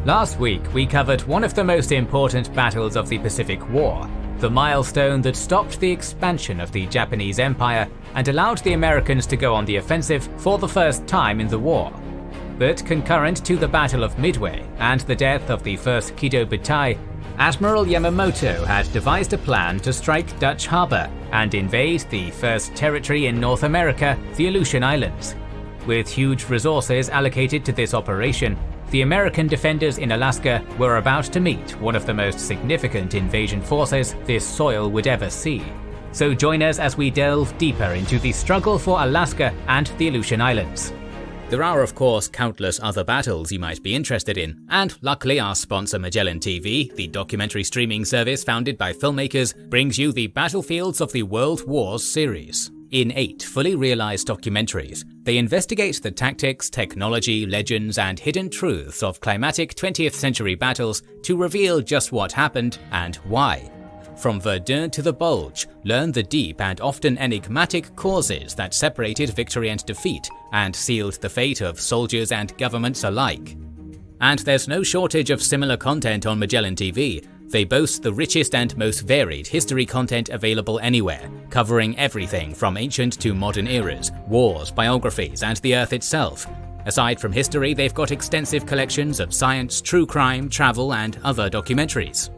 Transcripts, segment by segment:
Last week, we covered one of the most important battles of the Pacific War, the milestone that stopped the expansion of the Japanese Empire and allowed the Americans to go on the offensive for the first time in the war. But concurrent to the Battle of Midway and the death of the first Kido Butai, Admiral Yamamoto had devised a plan to strike Dutch Harbor and invade the first territory in North America, the Aleutian Islands. With huge resources allocated to this operation, the American defenders in Alaska were about to meet one of the most significant invasion forces this soil would ever see. So join us as we delve deeper into the struggle for Alaska and the Aleutian Islands. There are of course countless other battles you might be interested in, and luckily our sponsor Magellan TV, the documentary streaming service founded by filmmakers, brings you the Battlefields of the World Wars series. In 8 fully realized documentaries, they investigate the tactics, technology, legends, and hidden truths of climatic 20th century battles to reveal just what happened and why. From Verdun to the Bulge, learn the deep and often enigmatic causes that separated victory and defeat and sealed the fate of soldiers and governments alike. And there's no shortage of similar content on Magellan TV. They boast the richest and most varied history content available anywhere, covering everything from ancient to modern eras, wars, biographies, and the Earth itself. Aside from history, they've got extensive collections of science, true crime, travel, and other documentaries.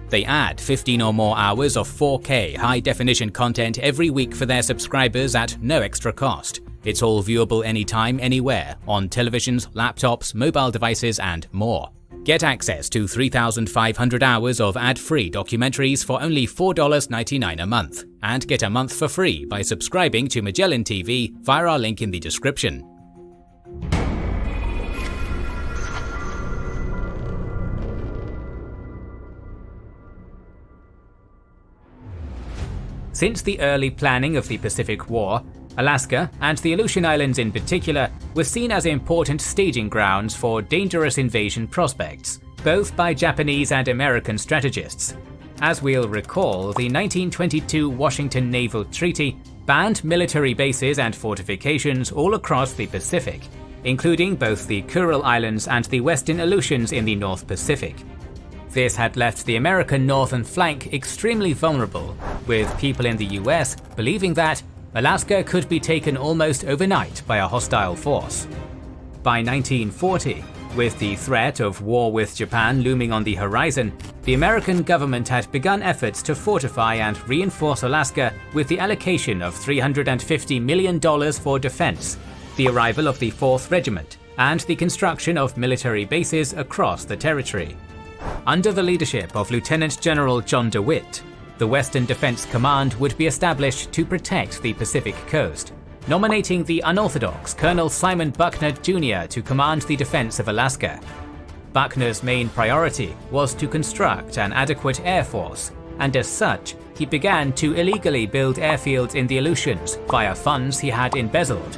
They add 15 or more hours of 4K high-definition content every week for their subscribers at no extra cost. It's all viewable anytime, anywhere, on televisions, laptops, mobile devices, and more. Get access to 3,500 hours of ad-free documentaries for only $4.99 a month, and get a month for free by subscribing to Magellan TV via our link in the description. Since the early planning of the Pacific War, Alaska, and the Aleutian Islands in particular, were seen as important staging grounds for dangerous invasion prospects, both by Japanese and American strategists. As we'll recall, the 1922 Washington Naval Treaty banned military bases and fortifications all across the Pacific, including both the Kuril Islands and the Western Aleutians in the North Pacific. This had left the American northern flank extremely vulnerable, with people in the US believing that Alaska could be taken almost overnight by a hostile force. By 1940, with the threat of war with Japan looming on the horizon, the American government had begun efforts to fortify and reinforce Alaska with the allocation of $350 million for defense, the arrival of the 4th Regiment, and the construction of military bases across the territory. Under the leadership of Lieutenant General John DeWitt, the Western Defense Command would be established to protect the Pacific coast, nominating the unorthodox Colonel Simon Buckner Jr. to command the defense of Alaska. Buckner's main priority was to construct an adequate air force, and as such, he began to illegally build airfields in the Aleutians via funds he had embezzled.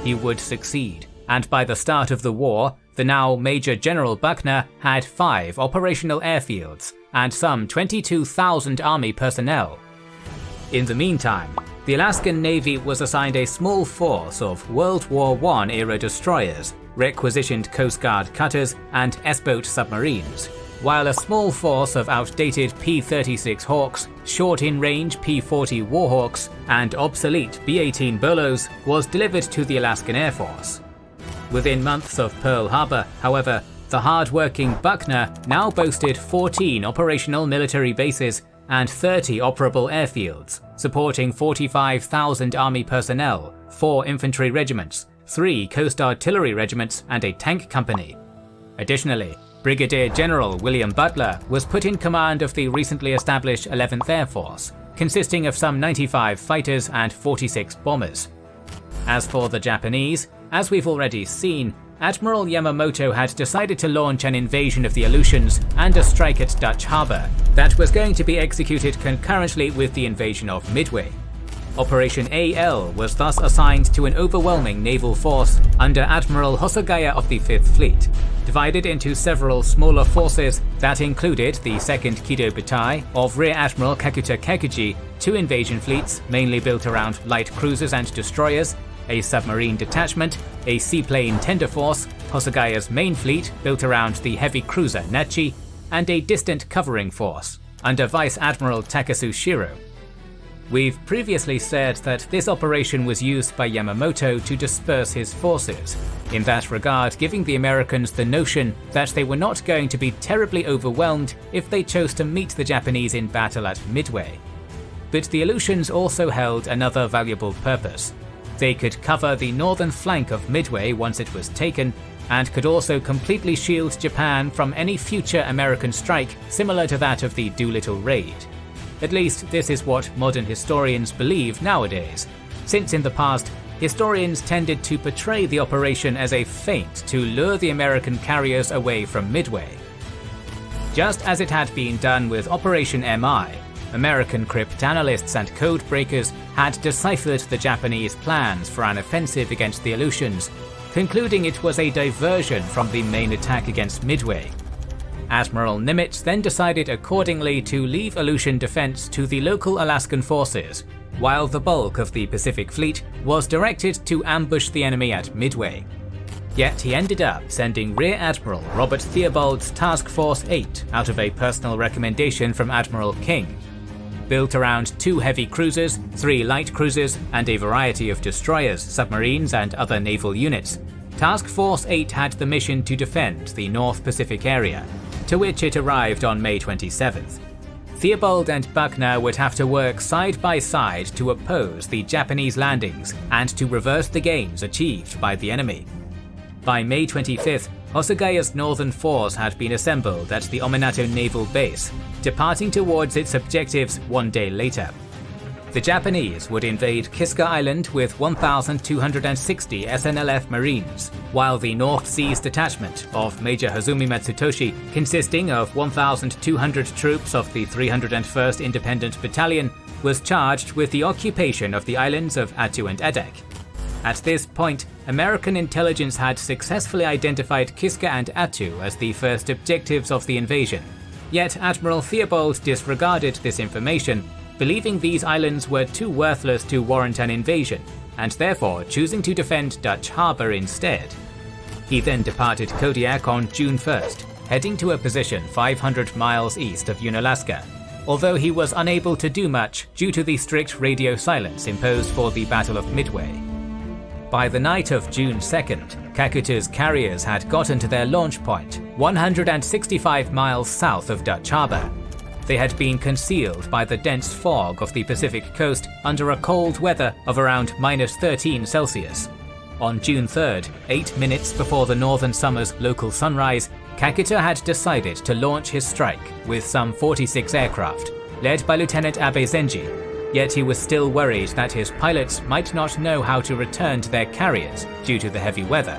He would succeed, and by the start of the war, the now Major General Buckner had 5 operational airfields and some 22,000 Army personnel. In the meantime, the Alaskan Navy was assigned a small force of World War I-era destroyers, requisitioned Coast Guard cutters, and S-boat submarines, while a small force of outdated P-36 Hawks, short-in-range P-40 Warhawks, and obsolete B-18 Bolos was delivered to the Alaskan Air Force. Within months of Pearl Harbor, however, the hard-working Buckner now boasted 14 operational military bases and 30 operable airfields, supporting 45,000 Army personnel, 4 infantry regiments, 3 coast artillery regiments, and a tank company. Additionally, Brigadier General William Butler was put in command of the recently established 11th Air Force, consisting of some 95 fighters and 46 bombers. As for the Japanese, as we've already seen, Admiral Yamamoto had decided to launch an invasion of the Aleutians and a strike at Dutch Harbor that was going to be executed concurrently with the invasion of Midway. Operation AL was thus assigned to an overwhelming naval force under Admiral Hosogaya of the 5th Fleet, divided into several smaller forces that included the 2nd Kido Butai of Rear Admiral Kakuta Kekuji, 2 invasion fleets mainly built around light cruisers and destroyers, a submarine detachment, a seaplane tender force, Hosogaya's main fleet built around the heavy cruiser Nachi, and a distant covering force under Vice Admiral Takasu Shiro. We've previously said that this operation was used by Yamamoto to disperse his forces, in that regard giving the Americans the notion that they were not going to be terribly overwhelmed if they chose to meet the Japanese in battle at Midway. But the Aleutians also held another valuable purpose. They could cover the northern flank of Midway once it was taken, and could also completely shield Japan from any future American strike similar to that of the Doolittle Raid. At least this is what modern historians believe nowadays, since in the past, historians tended to portray the operation as a feint to lure the American carriers away from Midway. Just as it had been done with Operation MI, American cryptanalysts and codebreakers had deciphered the Japanese plans for an offensive against the Aleutians, concluding it was a diversion from the main attack against Midway. Admiral Nimitz then decided accordingly to leave Aleutian defense to the local Alaskan forces, while the bulk of the Pacific Fleet was directed to ambush the enemy at Midway. Yet he ended up sending Rear Admiral Robert Theobald's Task Force 8 out of a personal recommendation from Admiral King. Built around 2 heavy cruisers, 3 light cruisers, and a variety of destroyers, submarines, and other naval units, Task Force 8 had the mission to defend the North Pacific area, to which it arrived on May 27th. Theobald and Buckner would have to work side by side to oppose the Japanese landings and to reverse the gains achieved by the enemy. By May 25th, Hosogaya's northern force had been assembled at the Ominato Naval Base, departing towards its objectives 1 day later. The Japanese would invade Kiska Island with 1,260 SNLF Marines, while the North Seas Detachment of Major Hazumi Matsutoshi, consisting of 1,200 troops of the 301st Independent Battalion, was charged with the occupation of the islands of Attu and Edek. At this point, American intelligence had successfully identified Kiska and Attu as the first objectives of the invasion, yet Admiral Theobald disregarded this information, believing these islands were too worthless to warrant an invasion, and therefore choosing to defend Dutch Harbor instead. He then departed Kodiak on June 1st, heading to a position 500 miles east of Unalaska, although he was unable to do much due to the strict radio silence imposed for the Battle of Midway. By the night of June 2nd, Kakuta's carriers had gotten to their launch point, 165 miles south of Dutch Harbor. They had been concealed by the dense fog of the Pacific coast under a cold weather of around -13°C. On June 3rd, 8 minutes before the northern summer's local sunrise, Kakuta had decided to launch his strike with some 46 aircraft, led by Lieutenant Abe Zenji, yet he was still worried that his pilots might not know how to return to their carriers due to the heavy weather.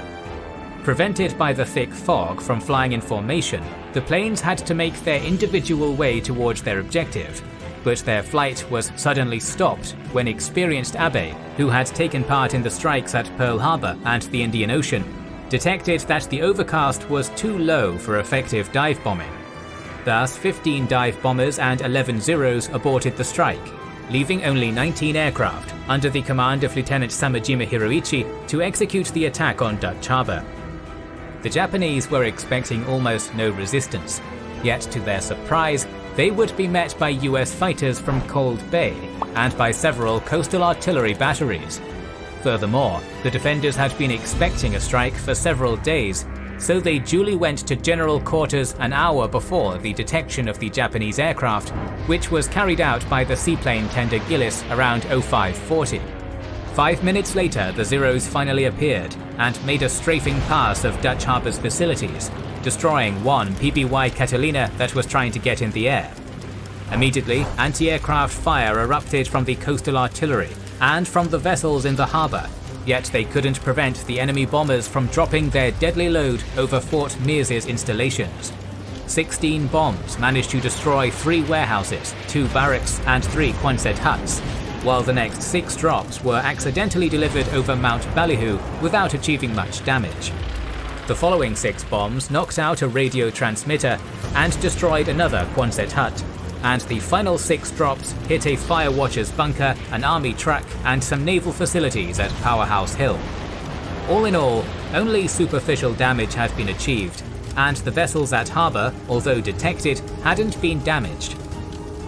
Prevented by the thick fog from flying in formation, the planes had to make their individual way towards their objective, but their flight was suddenly stopped when experienced Abe, who had taken part in the strikes at Pearl Harbor and the Indian Ocean, detected that the overcast was too low for effective dive bombing. Thus, 15 dive bombers and 11 Zeros aborted the strike, leaving only 19 aircraft under the command of Lieutenant Samajima Hiroichi to execute the attack on Dutch Harbor. The Japanese were expecting almost no resistance, yet to their surprise, they would be met by US fighters from Cold Bay and by several coastal artillery batteries. Furthermore, the defenders had been expecting a strike for several days, so they duly went to general quarters an hour before the detection of the Japanese aircraft, which was carried out by the seaplane tender Gillis around 0540. 5 minutes later, the Zeros finally appeared and made a strafing pass of Dutch Harbor's facilities, destroying one PBY Catalina that was trying to get in the air. Immediately, anti-aircraft fire erupted from the coastal artillery and from the vessels in the harbor, yet they couldn't prevent the enemy bombers from dropping their deadly load over Fort Meares's installations. 16 bombs managed to destroy 3 warehouses, 2 barracks, and 3 Quonset huts, while the next 6 drops were accidentally delivered over Mount Ballyhoo without achieving much damage. The following 6 bombs knocked out a radio transmitter and destroyed another Quonset hut, and the final 6 drops hit a fire watcher's bunker, an army truck, and some naval facilities at Powerhouse Hill. All in all, only superficial damage had been achieved, and the vessels at harbour, although detected, hadn't been damaged.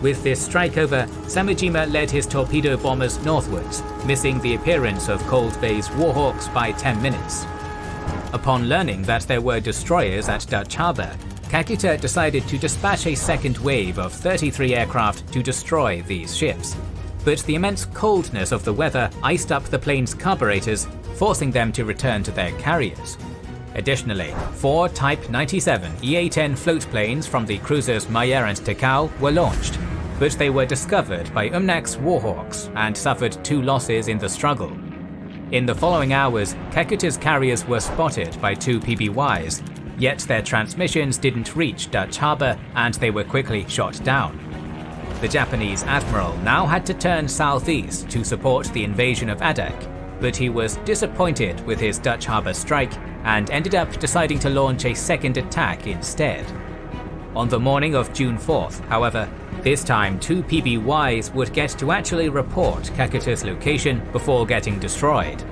With this strike over, Samejima led his torpedo bombers northwards, missing the appearance of Cold Bay's Warhawks by 10 minutes. Upon learning that there were destroyers at Dutch Harbour, Kakuta decided to dispatch a second wave of 33 aircraft to destroy these ships. But the immense coldness of the weather iced up the plane's carburetors, forcing them to return to their carriers. Additionally, 4 Type 97 EA-10 float planes from the cruisers Mayer and Takao were launched, but they were discovered by Umnak's Warhawks and suffered 2 losses in the struggle. In the following hours, Kakuta's carriers were spotted by 2 PBYs, yet their transmissions didn't reach Dutch Harbour and they were quickly shot down. The Japanese admiral now had to turn southeast to support the invasion of Adak, but he was disappointed with his Dutch Harbour strike and ended up deciding to launch a second attack instead. On the morning of June 4th, however, this time 2 PBYs would get to actually report Kakuta's location before getting destroyed.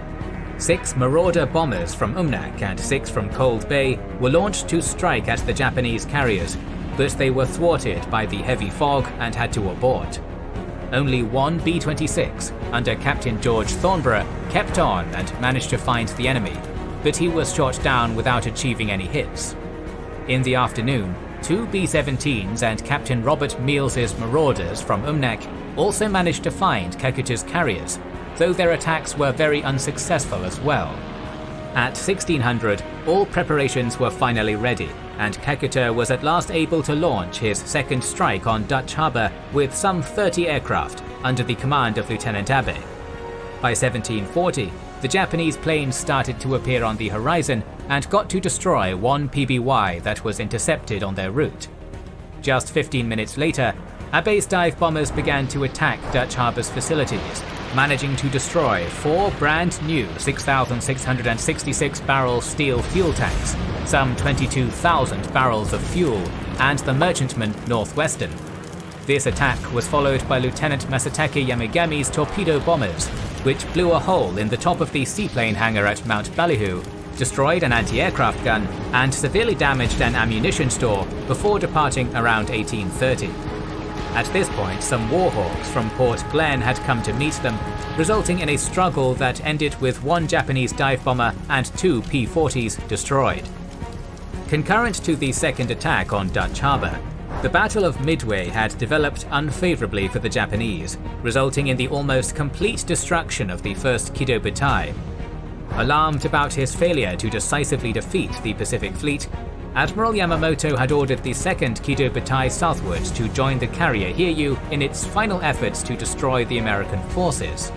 6 Marauder bombers from Umnak and 6 from Cold Bay were launched to strike at the Japanese carriers, but they were thwarted by the heavy fog and had to abort. Only 1 B-26, under Captain George Thornborough, kept on and managed to find the enemy, but he was shot down without achieving any hits. In the afternoon, 2 B-17s and Captain Robert Miles's Marauders from Umnak also managed to find Kakuta's carriers, though their attacks were very unsuccessful as well. At 1600, all preparations were finally ready, and Kakuta was at last able to launch his second strike on Dutch Harbour with some 30 aircraft under the command of Lieutenant Abe. By 1740, the Japanese planes started to appear on the horizon and got to destroy 1 PBY that was intercepted on their route. Just 15 minutes later, Abe's dive bombers began to attack Dutch Harbour's facilities, managing to destroy 4 brand new 6,666 barrel steel fuel tanks, some 22,000 barrels of fuel, and the merchantman Northwestern. This attack was followed by Lieutenant Masatake Yamagami's torpedo bombers, which blew a hole in the top of the seaplane hangar at Mount Ballyhoo, destroyed an anti-aircraft gun, and severely damaged an ammunition store before departing around 1830. At this point, some Warhawks from Port Glen had come to meet them, resulting in a struggle that ended with 1 Japanese dive bomber and 2 P-40s destroyed. Concurrent to the second attack on Dutch Harbour, the Battle of Midway had developed unfavourably for the Japanese, resulting in the almost complete destruction of the 1st Kido Butai. Alarmed about his failure to decisively defeat the Pacific Fleet, Admiral Yamamoto had ordered the 2nd Kido Butai southwards to join the carrier Hiryu in its final efforts to destroy the American forces.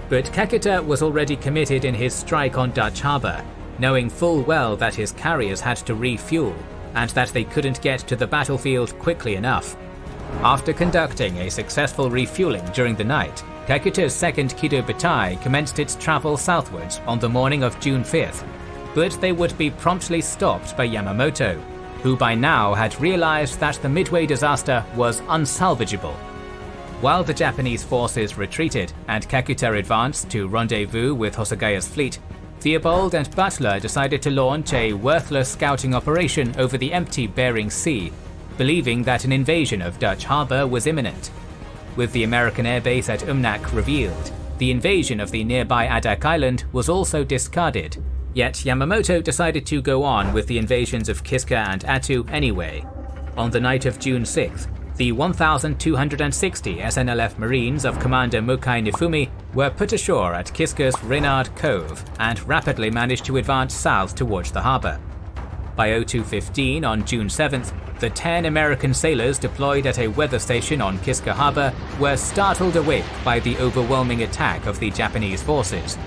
But Kakuta was already committed in his strike on Dutch Harbour, knowing full well that his carriers had to refuel, and that they couldn't get to the battlefield quickly enough. After conducting a successful refueling during the night, Kakuta's 2nd Kido Butai commenced its travel southwards on the morning of June 5th, but they would be promptly stopped by Yamamoto, who by now had realized that the Midway disaster was unsalvageable. While the Japanese forces retreated and Kakuta advanced to rendezvous with Hosogaya's fleet, Theobald and Butler decided to launch a worthless scouting operation over the empty Bering Sea, believing that an invasion of Dutch Harbour was imminent. With the American airbase at Umnak revealed, the invasion of the nearby Adak Island was also discarded, yet Yamamoto decided to go on with the invasions of Kiska and Attu anyway. On the night of June 6th, the 1,260 SNLF Marines of Commander Mukai Nifumi were put ashore at Kiska's Reynard Cove and rapidly managed to advance south towards the harbour. By 02:15 on June 7th, the 10 American sailors deployed at a weather station on Kiska Harbour were startled awake by the overwhelming attack of the Japanese forces.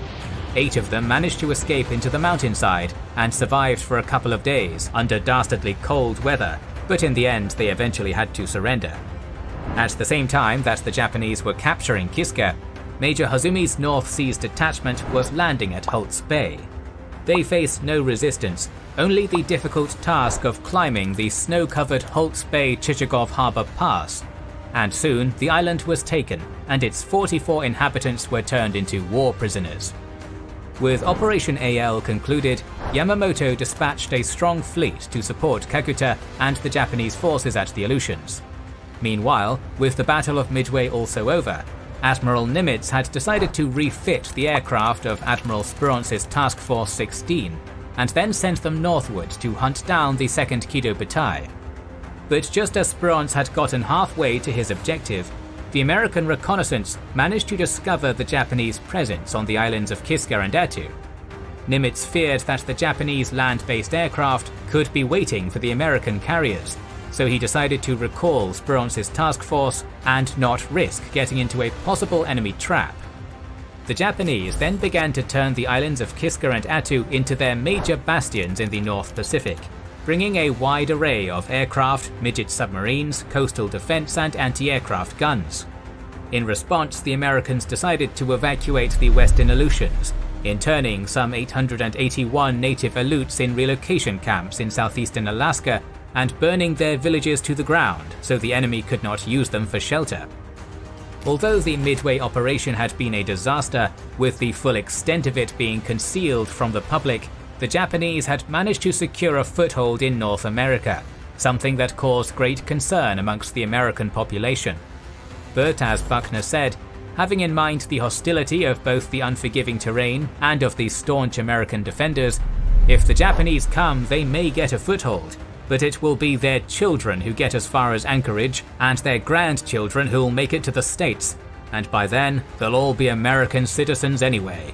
8 of them managed to escape into the mountainside and survived for a couple of days under dastardly cold weather, but in the end they eventually had to surrender. At the same time that the Japanese were capturing Kiska, Major Hazumi's North Seas Detachment was landing at Holtz Bay. They faced no resistance, only the difficult task of climbing the snow-covered Holtz Bay Chichagov Harbour Pass, and soon the island was taken and its 44 inhabitants were turned into war prisoners. With Operation AL concluded, Yamamoto dispatched a strong fleet to support Kakuta and the Japanese forces at the Aleutians. Meanwhile, with the Battle of Midway also over, Admiral Nimitz had decided to refit the aircraft of Admiral Sperance's Task Force 16 and then sent them northward to hunt down the 2nd Kido Butai. But just as Speranz had gotten halfway to his objective, the American reconnaissance managed to discover the Japanese presence on the islands of Kiska and Attu. Nimitz feared that the Japanese land-based aircraft could be waiting for the American carriers, so he decided to recall Sperance's task force and not risk getting into a possible enemy trap. The Japanese then began to turn the islands of Kiska and Attu into their major bastions in the North Pacific, bringing a wide array of aircraft, midget submarines, coastal defense and anti-aircraft guns. In response, the Americans decided to evacuate the Western Aleutians, interning some 881 native Aleuts in relocation camps in southeastern Alaska and burning their villages to the ground so the enemy could not use them for shelter. Although the Midway operation had been a disaster, with the full extent of it being concealed from the public, the Japanese had managed to secure a foothold in North America, something that caused great concern amongst the American population. But as Buckner said, having in mind the hostility of both the unforgiving terrain and of the staunch American defenders, if the Japanese come, they may get a foothold, but it will be their children who get as far as Anchorage and their grandchildren who'll make it to the States, and by then they'll all be American citizens anyway.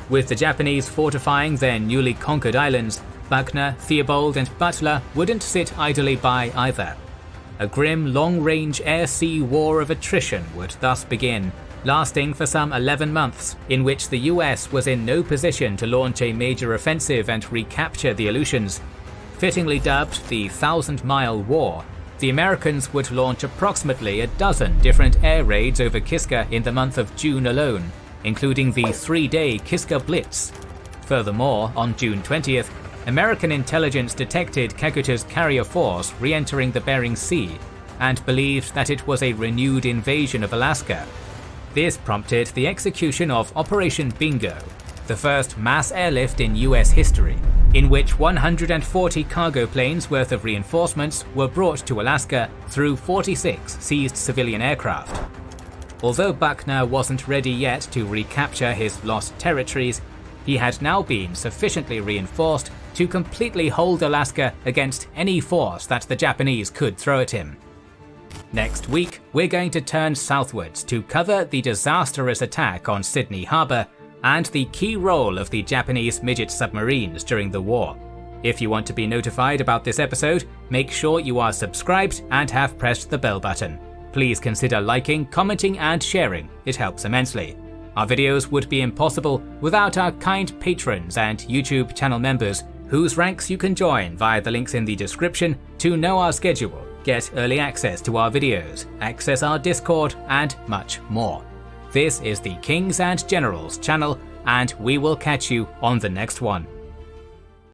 With the Japanese fortifying their newly conquered islands, Buckner, Theobald and Butler wouldn't sit idly by either. A grim long-range air-sea war of attrition would thus begin, lasting for some 11 months, in which the US was in no position to launch a major offensive and recapture the Aleutians. Fittingly dubbed the 1,000-Mile War, the Americans would launch approximately a dozen different air raids over Kiska in the month of June alone, including the 3-day Kiska Blitz. Furthermore, on June 20th, American intelligence detected Kakuta's carrier force re-entering the Bering Sea and believed that it was a renewed invasion of Alaska. This prompted the execution of Operation Bingo, the first mass airlift in US history, in which 140 cargo planes worth of reinforcements were brought to Alaska through 46 seized civilian aircraft. Although Buckner wasn't ready yet to recapture his lost territories, he had now been sufficiently reinforced to completely hold Alaska against any force that the Japanese could throw at him. Next week, we're going to turn southwards to cover the disastrous attack on Sydney Harbour and the key role of the Japanese midget submarines during the war. If you want to be notified about this episode, make sure you are subscribed and have pressed the bell button. Please consider liking, commenting and sharing, it helps immensely. Our videos would be impossible without our kind patrons and YouTube channel members, whose ranks you can join via the links in the description to know our schedule, get early access to our videos, access our Discord and much more. This is the Kings and Generals channel, and we will catch you on the next one.